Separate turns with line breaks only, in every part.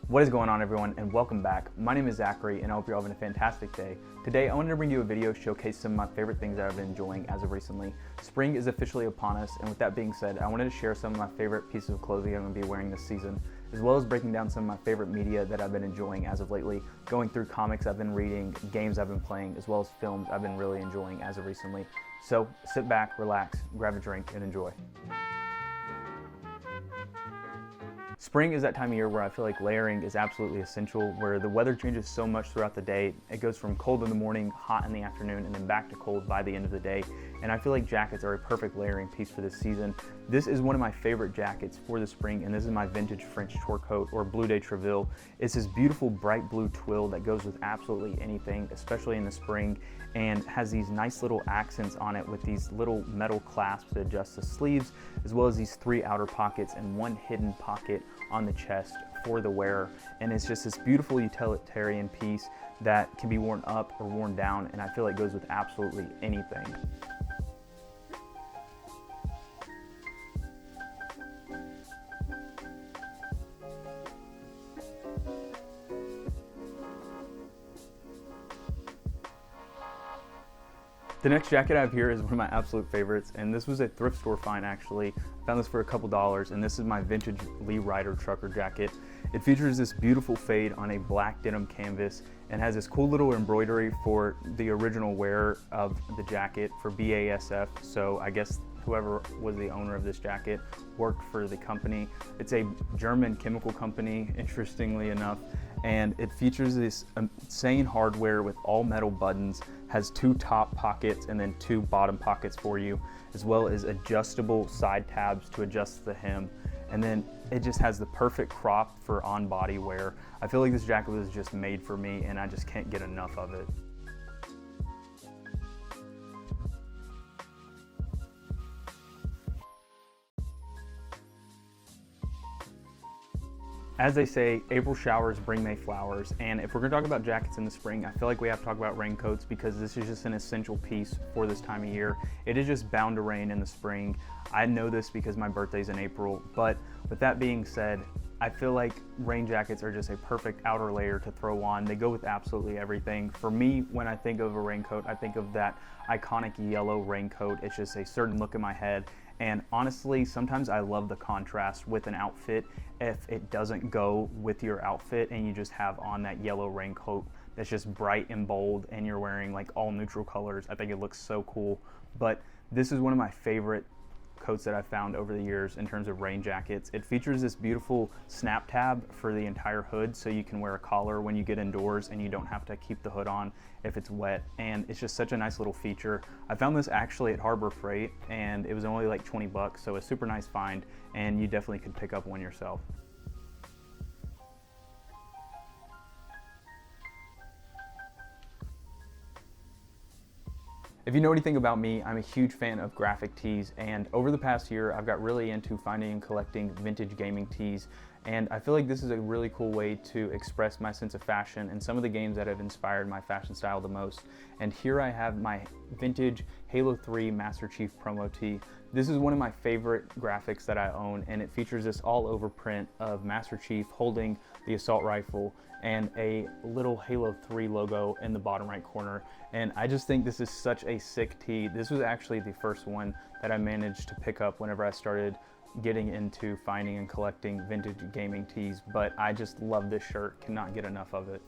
What is going on, everyone, and welcome back. My name is Zachary and I hope you're having a fantastic day. Today I wanted to bring you a video showcase some of my favorite things that I've been enjoying as of recently. Spring is officially upon us, and with that being said, I wanted to share some of my favorite pieces of clothing I'm going to be wearing this season, as well as breaking down some of my favorite media that I've been enjoying as of lately, going through comics I've been reading, games I've been playing, as well as films I've been really enjoying as of recently. So sit back, relax, grab a drink, and enjoy. Spring is that time of year where I feel like layering is absolutely essential, where the weather changes so much throughout the day. It goes from cold in the morning, hot in the afternoon, and then back to cold by the end of the day. And I feel like jackets are a perfect layering piece for this season. This is one of my favorite jackets for the spring, and this is my vintage French tour coat, or Bleu de Treville. It's this beautiful bright blue twill that goes with absolutely anything, especially in the spring, and has these nice little accents on it with these little metal clasps to adjust the sleeves, as well as these 3 outer pockets and 1 hidden pocket on the chest for the wearer. And it's just this beautiful utilitarian piece that can be worn up or worn down, and I feel like goes with absolutely anything. The next jacket I have here is one of my absolute favorites, and this was a thrift store find actually. I found this for a couple dollars, and this is my vintage Lee Ryder trucker jacket. It features this beautiful fade on a black denim canvas and has this cool little embroidery for the original wearer of the jacket for BASF, so I guess whoever was the owner of this jacket worked for the company. It's a German chemical company, interestingly enough, and it features this insane hardware with all metal buttons, has 2 top pockets and then 2 bottom pockets for you, as well as adjustable side tabs to adjust the hem. And then it just has the perfect crop for on-body wear. I feel like this jacket was just made for me, and I just can't get enough of it. As they say, April showers bring May flowers, and if we're gonna talk about jackets in the spring, I feel like we have to talk about raincoats because this is just an essential piece for this time of year. It is just bound to rain in the spring. I know this because my birthday's in April, but with that being said, I feel like rain jackets are just a perfect outer layer to throw on. They go with absolutely everything. For me, when I think of a raincoat, I think of that iconic yellow raincoat. It's just a certain look in my head. And honestly, sometimes I love the contrast with an outfit if it doesn't go with your outfit and you just have on that yellow raincoat that's just bright and bold and you're wearing like all neutral colors. I think it looks so cool. But this is one of my favorite coats that I've found over the years in terms of rain jackets. It features this beautiful snap tab for the entire hood, so you can wear a collar when you get indoors and you don't have to keep the hood on if it's wet, and it's just such a nice little feature. I found this actually at Harbor Freight, and it was only like 20 bucks, so a super nice find, and you definitely could pick up one yourself. If you know anything about me, I'm a huge fan of graphic tees, and over the past year I've got really into finding and collecting vintage gaming tees, and I feel like this is a really cool way to express my sense of fashion and some of the games that have inspired my fashion style the most. And here I have my vintage Halo 3 Master Chief promo tee. This is one of my favorite graphics that I own, and it features this all over print of Master Chief holding the assault rifle and a little Halo 3 logo in the bottom right corner. And I just think this is such a sick tee. This was actually the first one that I managed to pick up whenever I started getting into finding and collecting vintage gaming tees, but I just love this shirt, cannot get enough of it.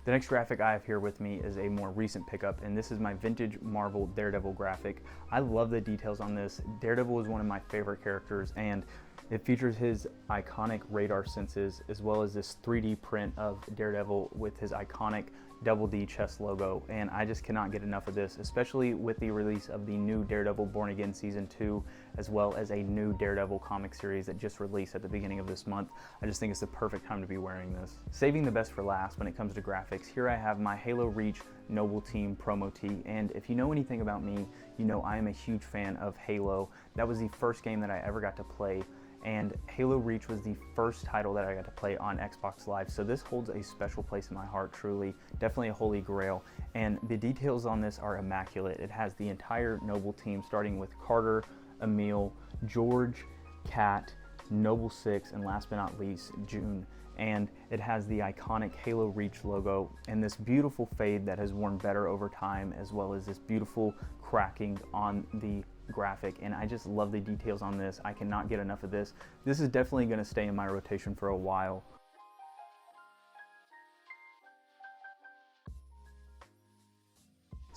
The next graphic I have here with me is a more recent pickup, and this is my vintage Marvel Daredevil graphic. I love the details on this. Daredevil is one of my favorite characters, and it features his iconic radar senses as well as this 3D print of Daredevil with his iconic Double D chest logo, and I just cannot get enough of this, especially with the release of the new Daredevil Born Again Season 2, as well as a new Daredevil comic series that just released at the beginning of this month. I just think it's the perfect time to be wearing this. Saving the best for last when it comes to graphics, here I have my Halo Reach Noble Team promo tee, and if you know anything about me, you know I am a huge fan of Halo. That was the first game that I ever got to play, and Halo Reach was the first title that I got to play on Xbox Live, so this holds a special place in my heart, truly. Definitely a holy grail, and the details on this are immaculate. It has the entire Noble team, starting with Carter, Emil, George, Kat, Noble 6, and last but not least, June. And it has the iconic Halo Reach logo and this beautiful fade that has worn better over time, as well as this beautiful cracking on the graphic. And I just love the details on this. I cannot get enough of this. This is definitely going to stay in my rotation for a while.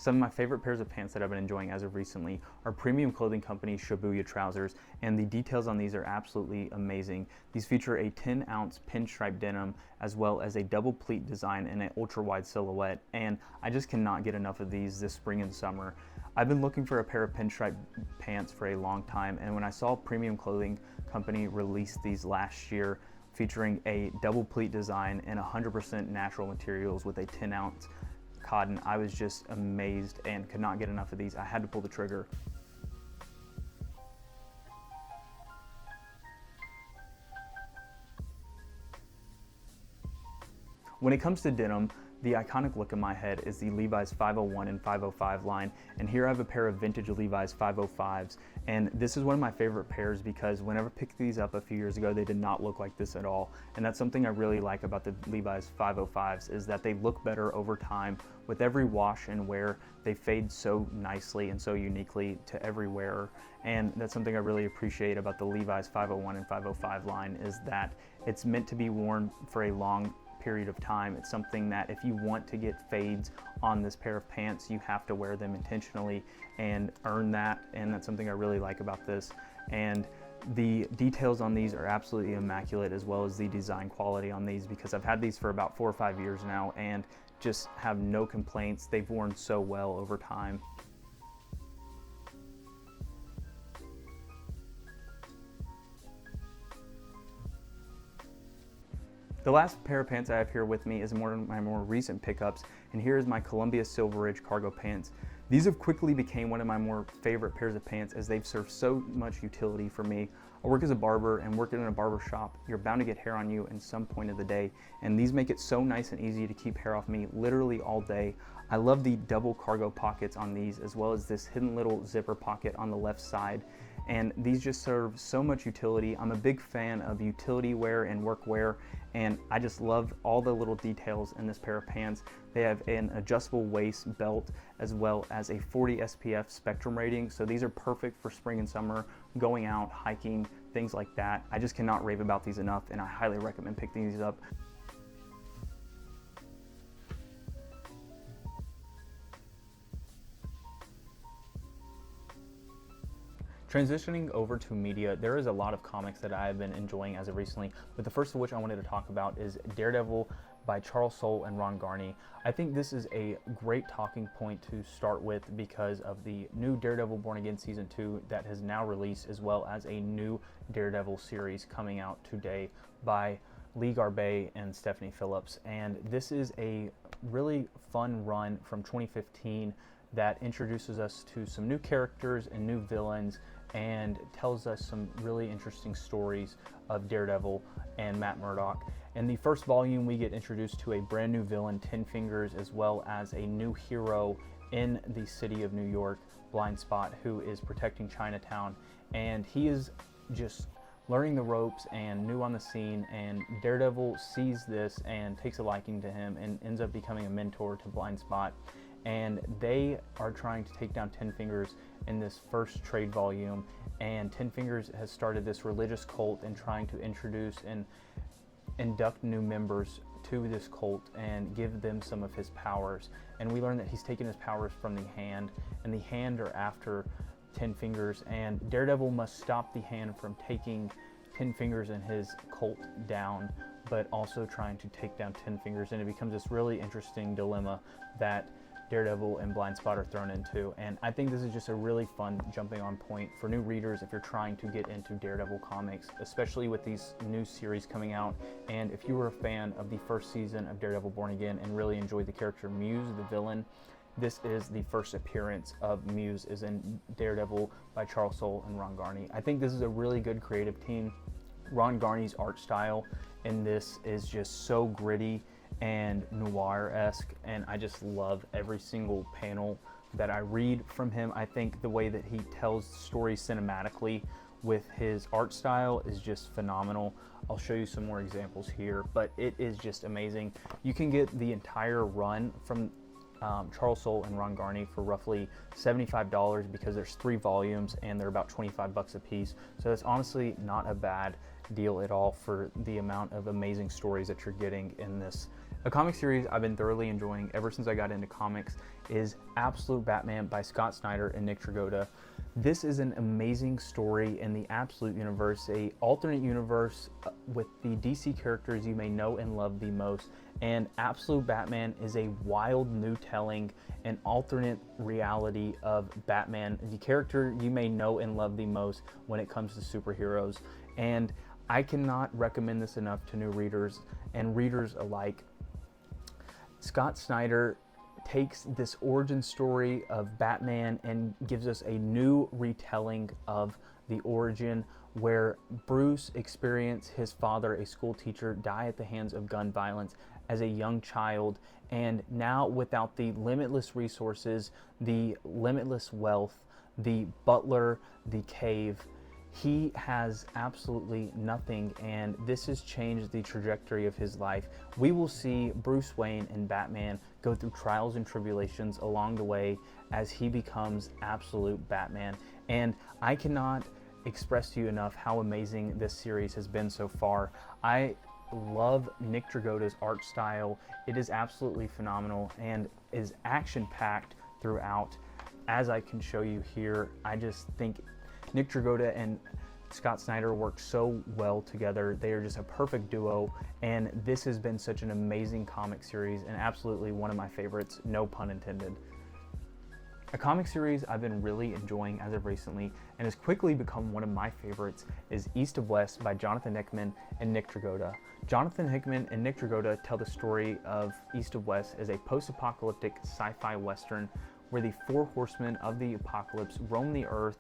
Some of my favorite pairs of pants that I've been enjoying as of recently are premium clothing company Shibuya trousers, and the details on these are absolutely amazing. These feature a 10-ounce pinstripe denim as well as a double pleat design and an ultra-wide silhouette, and I just cannot get enough of these this spring and summer. I've been looking for a pair of pinstripe pants for a long time, and when I saw premium clothing company release these last year, featuring a double pleat design and 100% natural materials with a 10-ounce cotton, I was just amazed and could not get enough of these. I had to pull the trigger. When it comes to denim, the iconic look in my head is the Levi's 501 and 505 line, and here I have a pair of vintage Levi's 505s, and this is one of my favorite pairs because whenever I picked these up a few years ago, they did not look like this at all, and that's something I really like about the Levi's 505s is that they look better over time. With every wash and wear, they fade so nicely and so uniquely to every wearer, and that's something I really appreciate about the Levi's 501 and 505 line is that it's meant to be worn for a long period of time. It's something that if you want to get fades on this pair of pants, you have to wear them intentionally and earn that, and that's something I really like about this. And the details on these are absolutely immaculate, as well as the design quality on these, because I've had these for about 4 or 5 years now and just have no complaints. They've worn so well over time. The last pair of pants I have here with me is one of my more recent pickups, and here is my Columbia Silver Ridge cargo pants. These have quickly become one of my more favorite pairs of pants as they've served so much utility for me. I work as a barber, and working in a barber shop, you're bound to get hair on you in some point of the day, and these make it so nice and easy to keep hair off me literally all day. I love the double cargo pockets on these, as well as this hidden little zipper pocket on the left side, and these just serve so much utility. I'm a big fan of utility wear and work wear, and I just love all the little details in this pair of pants. They have an adjustable waist belt as well as a 40 SPF spectrum rating, so these are perfect for spring and summer, going out, hiking, things like that. I just cannot rave about these enough, and I highly recommend picking these up. Transitioning over to media, there is a lot of comics that I have been enjoying as of recently, but the first of which I wanted to talk about is Daredevil by Charles Soule and Ron Garney. I think this is a great talking point to start with because of the new Daredevil Born Again Season 2 that has now released, as well as a new Daredevil series coming out today by Lee Garbett and Stephanie Phillips. And this is a really fun run from 2015 that introduces us to some new characters and new villains and tells us some really interesting stories of Daredevil and Matt Murdock. In the first volume, we get introduced to a brand new villain, Ten Fingers, as well as a new hero in the city of New York, Blind Spot, who is protecting Chinatown. And he is just learning the ropes and new on the scene, and Daredevil sees this and takes a liking to him and ends up becoming a mentor to Blind Spot. And they are trying to take down Ten Fingers in this first trade volume, and Ten Fingers has started this religious cult and trying to introduce and induct new members to this cult and give them some of his powers. And we learn that he's taken his powers from the Hand, and the Hand are after Ten Fingers, and Daredevil must stop the Hand from taking Ten Fingers and his cult down, but also trying to take down Ten Fingers. And it becomes this really interesting dilemma that Daredevil and Blind Spot are thrown into, and I think this is just a really fun jumping on point for new readers if you're trying to get into Daredevil comics, especially with these new series coming out. And if you were a fan of the first season of Daredevil Born Again and really enjoyed the character Muse, the villain, this is the first appearance of Muse is in Daredevil by Charles Soule and Ron Garney. I think this is a really good creative team. Ron Garney's art style in this is just so gritty and noir-esque, and I just love every single panel that I read from him. I think the way that he tells stories cinematically with his art style is just phenomenal. I'll show you some more examples here, but it is just amazing. You can get the entire run from Charles Soule and Ron Garney for roughly $75 because there's 3 volumes and they're about 25 bucks a piece. So it's honestly not a bad deal at all for the amount of amazing stories that you're getting in this. A comic series I've been thoroughly enjoying ever since I got into comics is Absolute Batman by Scott Snyder and Nick Dragotta. This is an amazing story in the Absolute universe, a alternate universe with the DC characters you may know and love the most. And Absolute Batman is a wild new telling and alternate reality of Batman, the character you may know and love the most when it comes to superheroes. And I cannot recommend this enough to new readers and readers alike. Scott Snyder takes this origin story of Batman and gives us a new retelling of the origin where Bruce experienced his father, a school teacher, die at the hands of gun violence as a young child, and now without the limitless resources, the limitless wealth, the butler, the cave, he has absolutely nothing, and this has changed the trajectory of his life. We will see Bruce Wayne and Batman go through trials and tribulations along the way as he becomes absolute Batman. And I cannot express to you enough how amazing this series has been so far. I love Nick Dragotta's art style. It is absolutely phenomenal and is action-packed throughout. As I can show you here, I just think Nick Dragotta and Scott Snyder work so well together. They are just a perfect duo, and this has been such an amazing comic series and absolutely one of my favorites, no pun intended. A comic series I've been really enjoying as of recently and has quickly become one of my favorites is East of West by Jonathan Hickman and Nick Dragotta. Jonathan Hickman and Nick Dragotta tell the story of East of West as a post-apocalyptic sci-fi western where the 4 horsemen of the apocalypse roam the earth,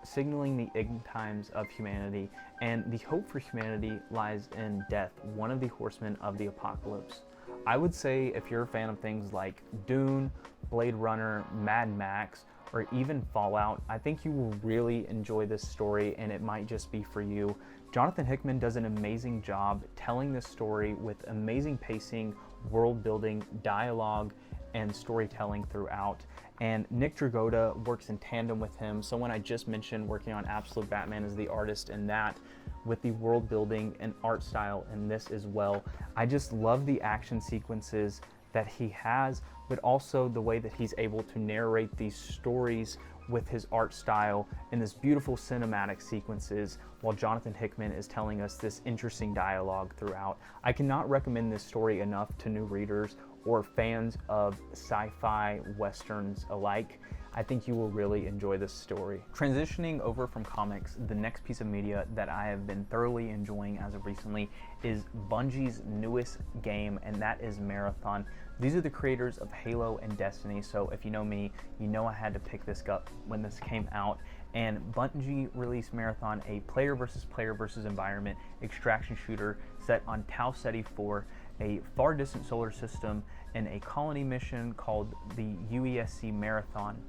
signaling the end times of humanity, and the hope for humanity lies in death, one of the horsemen of the apocalypse. I would say if you're a fan of things like Dune, Blade Runner, Mad Max, or even Fallout, I think you will really enjoy this story and it might just be for you. Jonathan Hickman does an amazing job telling this story with amazing pacing, world building, dialogue, and storytelling throughout. And Nick Dragotta works in tandem with him. Someone I just mentioned working on Absolute Batman is the artist in that, with the world building and art style in this as well. I just love the action sequences that he has, but also the way that he's able to narrate these stories with his art style in this beautiful cinematic sequences while Jonathan Hickman is telling us this interesting dialogue throughout. I cannot recommend this story enough to new readers or fans of sci-fi westerns alike. I think you will really enjoy this story. Transitioning over from comics, the next piece of media that I have been thoroughly enjoying as of recently is Bungie's newest game, and that is Marathon. These are the creators of Halo and Destiny, so if you know me, you know I had to pick this up when this came out. And Bungie released Marathon, a player versus environment extraction shooter set on Tau Ceti 4, a far distant solar system, in a colony mission called the UESC Marathon.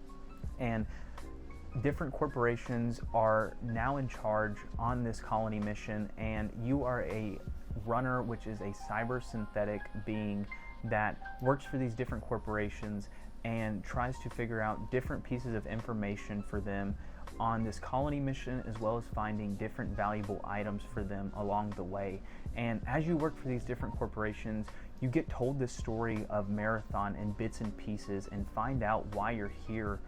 And different corporations are now in charge on this colony mission, and you are a runner, which is a cyber synthetic being that works for these different corporations and tries to figure out different pieces of information for them on this colony mission, as well as finding different valuable items for them along the way. And as you work for these different corporations, you get told this story of Marathon in bits and pieces and find out why you're here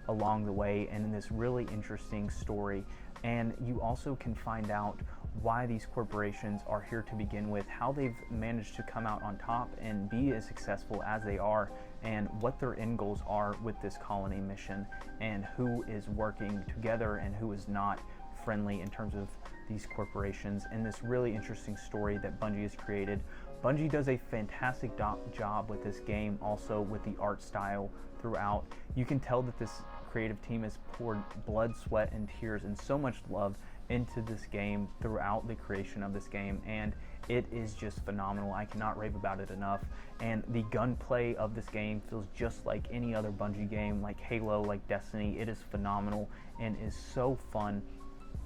along the way, and in this really interesting story. And you also can find out why these corporations are here to begin with, how they've managed to come out on top and be as successful as they are, and what their end goals are with this colony mission, and who is working together and who is not friendly in terms of these corporations, and this really interesting story that Bungie has created. Bungie does a fantastic job with this game, also with the art style throughout. You can tell that this creative team has poured blood, sweat, and tears and so much love into this game throughout the creation of this game, and it is just phenomenal. I cannot rave about it enough. And the gunplay of this game feels just like any other Bungie game, like Halo, like Destiny. It is phenomenal and is so fun.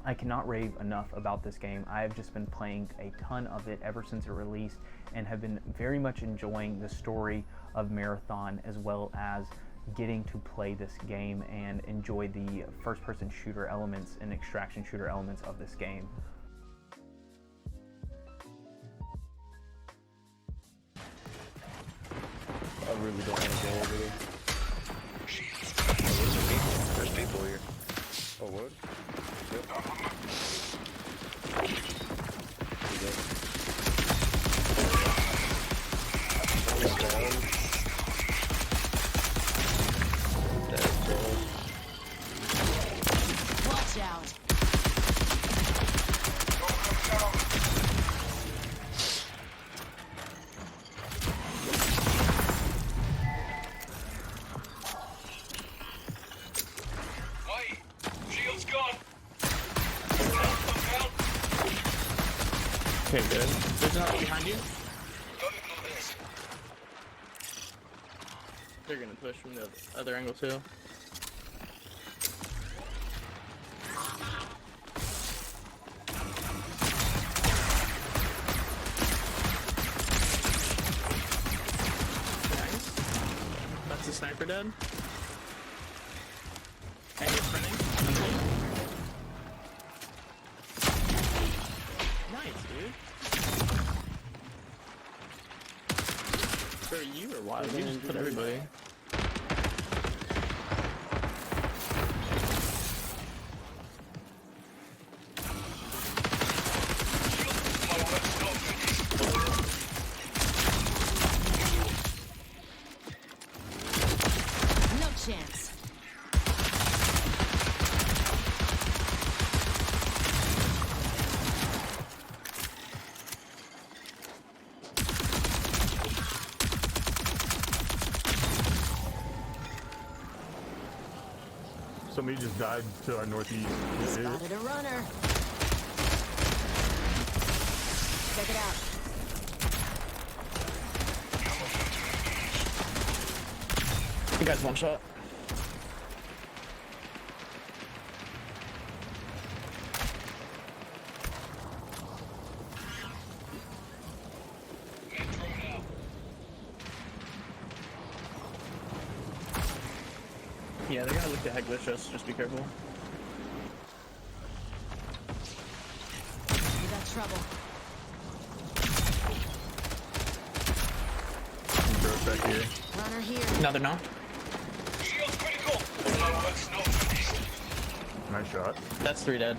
I cannot rave enough about this game. I have just been playing a ton of it ever since it released and have been very much enjoying the story of Marathon, as well as getting to play this game and enjoy the first-person shooter elements and extraction shooter elements of this game.
I really don't want to go over there. There's people here. Oh, what? Yep.
Watch out.
Okay, good. There's another behind you. They're gonna push from the other angle too. Nice. That's the sniper dead. And you're sprinting. Nice, dude. For you or why? You just put everybody.
No chance.
Somebody just died to our northeast.
Spotted a runner. Check it out.
You guys one shot. Yeah, they're gonna look the heck vicious. Just be careful.
You got trouble.
Back here.
Runner here.
Another knock.
Nice shot.
That's 3 dead.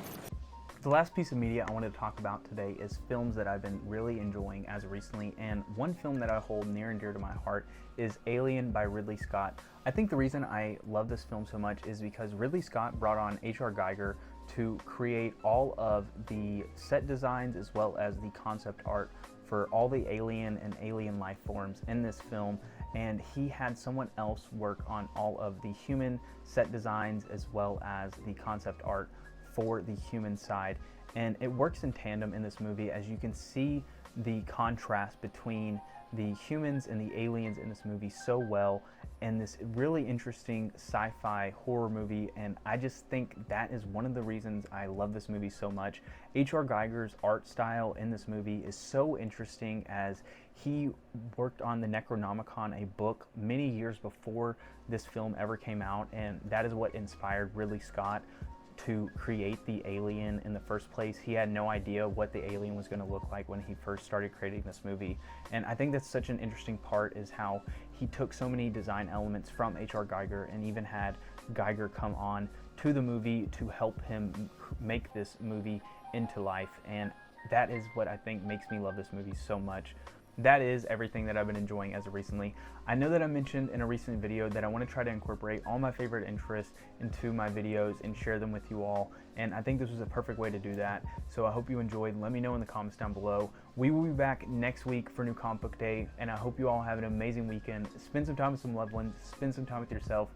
The last piece of media I wanted to talk about today is films that I've been really enjoying as of recently, and one film that I hold near and dear to my heart is Alien by Ridley Scott. I think the reason I love this film so much is because Ridley Scott brought on H.R. Geiger to create all of the set designs as well as the concept art for all the alien and alien life forms in this film, and he had someone else work on all of the human set designs as well as the concept art for the human side. And it works in tandem in this movie, as you can see the contrast between the humans and the aliens in this movie so well, and this really interesting sci-fi horror movie. And I just think that is one of the reasons I love this movie so much. H.R. Geiger's art style in this movie is so interesting, as he worked on the Necronomicon, a book many years before this film ever came out, and that is what inspired Ridley Scott to create the alien in the first place. He had no idea what the alien was going to look like when he first started creating this movie. And I think that's such an interesting part, is how he took so many design elements from H.R. Geiger and even had Geiger come on to the movie to help him make this movie into life. And that is what I think makes me love this movie so much. That is everything that I've been enjoying as of recently. I know that I mentioned in a recent video that I want to try to incorporate all my favorite interests into my videos and share them with you all, and I think this was a perfect way to do that. So I hope you enjoyed. Let me know in the comments down below. We will be back next week for New Comic Book Day, and I hope you all have an amazing weekend. Spend some time with some loved ones, spend some time with yourself.